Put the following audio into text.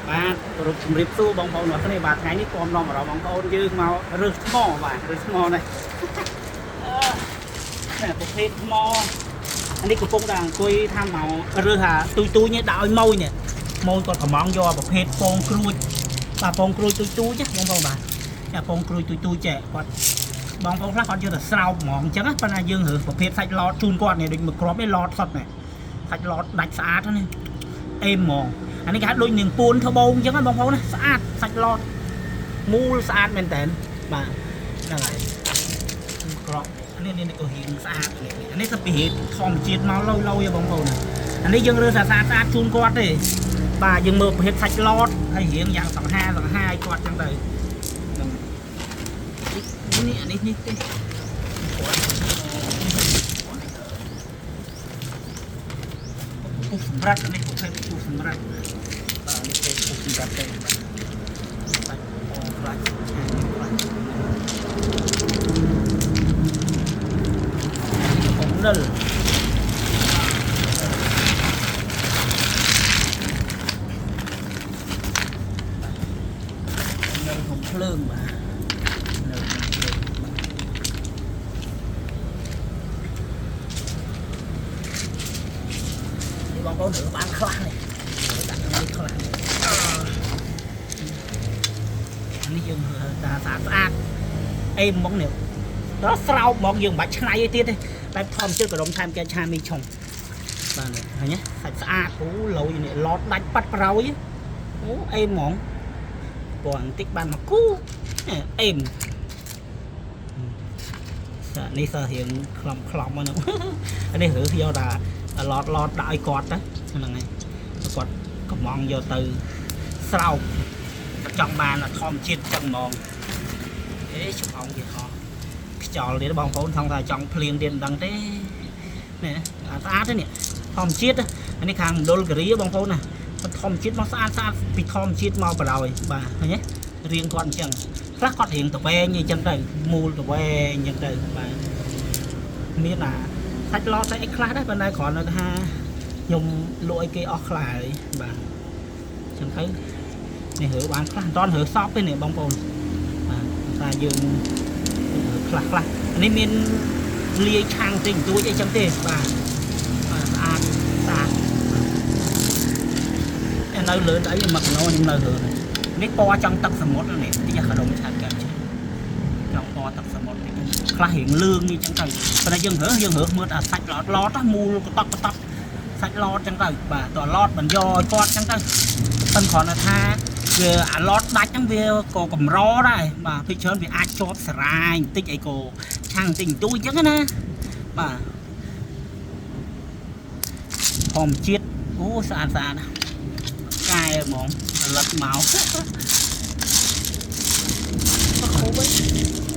បាទរូបជំរាបសួរបងប្អូនរបស់គ្នាបាទថ្ងៃនេះខ្ញុំនាំអារម្មណ៍បងប្អូនយើងមករើសថ្មបាទរើសថ្មនេះប្រភេទថ្មនេះកំពុងតែអង្គុយថាមករើសទូនេះដាក់ឲ្យម៉ួយនេះម៉ួយគាត់កំងយកប្រភេទពងគ្រួចបាទពងគ្រួចទូចាបងប្អូនបាទតែពងគ្រួចទូចេះគាត់បងប្អូនខ្លះគាត់យកទៅស្រោបហ្មងអញ្ចឹងប៉ុន្តែយើងរើសប្រភេទសាច់ឡតជូនគាត់នេះដូចមួយគ្រាប់នេះឡតសុតនេះសាច់ឡតដាច់ស្អាតនេះអេមហ្មងអានេះគេហៅដូចនាងពួនធបូងអញ្ចឹងបងប្អូនណាស្អាតសាច់ឡតមូលស្អាតមែនតើបាទហ្នឹងហើយក្របនេះក៏រៀងស្អាតអានេះទៅពីរៀបធម្មជាតិមកឡូយបងប្អូនអានេះយើងរើសស្អាតជូនគាត់ទេបាទយើងមើលប្រភេទសាច់ឡតហើយរៀងយ៉ាងសង្ហាឲ្យគាត់អញ្ចឹងទៅនេះអានេះទេពុះសម្រាប់នេះប្រភេទពុះសម្រាប់បាទនេះគេពុះសម្រាប់ទេបាទសាច់អូខ្លាចកំណិលនៅក្នុងភ្លើងបាទនៅក្នុងភ្លើងបងប្អូនធ្វើបានខ្លះនេះដាក់នេះខ្លះនេះយើងតាស្អាតអេមមកនេះដល់ស្រោបមកយើងមិនបាច់ឆ្នៃអីទៀតទេបែបធម្មជាតិក៏ដុំថែមកែឆាមីឆុងបាទនេះឃើញទេសាច់ស្អាតអូឡូយនេះឡតដាច់ប៉ាត់ប្រោយអូអេមហ្មងពណ៌បន្តិចបានមកគូអេមនេះសើរៀងខ្លំមកហ្នឹងនេះរើសយកតាឡតដាក់ឲ្យគាត់ទៅហ្នឹងហើយគាត់កំងយកទៅស្រោបចង់បានធម្មជាតិចឹងហ្មងអេច្បងគេហោះខ្យល់ទៀតបងប្អូនថងថាចង់ភ្លៀងទៀតមិនដឹងទេនេះស្អាតទេនេះធម្មជាតិអានេះខាងមណ្ឌលគិរីបងប្អូនណាធម្មជាតិមកស្អាតពីធម្មជាតិមកបដ ாய் បាទឃើញទេរៀងគាត់អញ្ចឹងខ្លះគាត់រៀងតវែងអញ្ចឹងទៅមូលតវែងអញ្ចឹងទៅបាទមានសាច់ឡតសាច់អីខ្លះដែរប៉ុន្តែគ្រាន់តែថាខ្ញុំលក់ឲ្យគេអស់ខ្លះហើយបាទអញ្ចឹងទៅនេះរើបានខ្លះមិនតាន់រើសពទេនេះបងប្អូនបាទថាយើងខ្លះនេះមានលាយឆាំងតិចតួចអីចឹងទេបាទស្អាតនៅលើអីមកកណោខ្ញុំនៅលើនេះពណ៌ចង់ទឹកសមុទ្រនេះទីកដុំឆាត់កាត់ចង់ពណ៌ទឹកសមុទ្រតិចខ្លះរៀងលឿងនេះចឹងទៅប៉ុន្តែយើងរើសមើលអាសាច់ឡតមូលកតកសាច់ឡតចឹងទៅបាទតឡតបញ្យកគាត់ចឹងទៅប៉ុន្តែគ្រាន់តែថាវាអាឡតដាច់ហ្នឹងវាក៏កម្រដែរបាទភិកច្រើនវាអាចជាប់សារាយបន្តិចអីក៏ឆាំងបន្តិចបន្តួចចឹងណាបាទធម្មជាតិអូស្អាតណាកែហ្មងផលិតមកខូប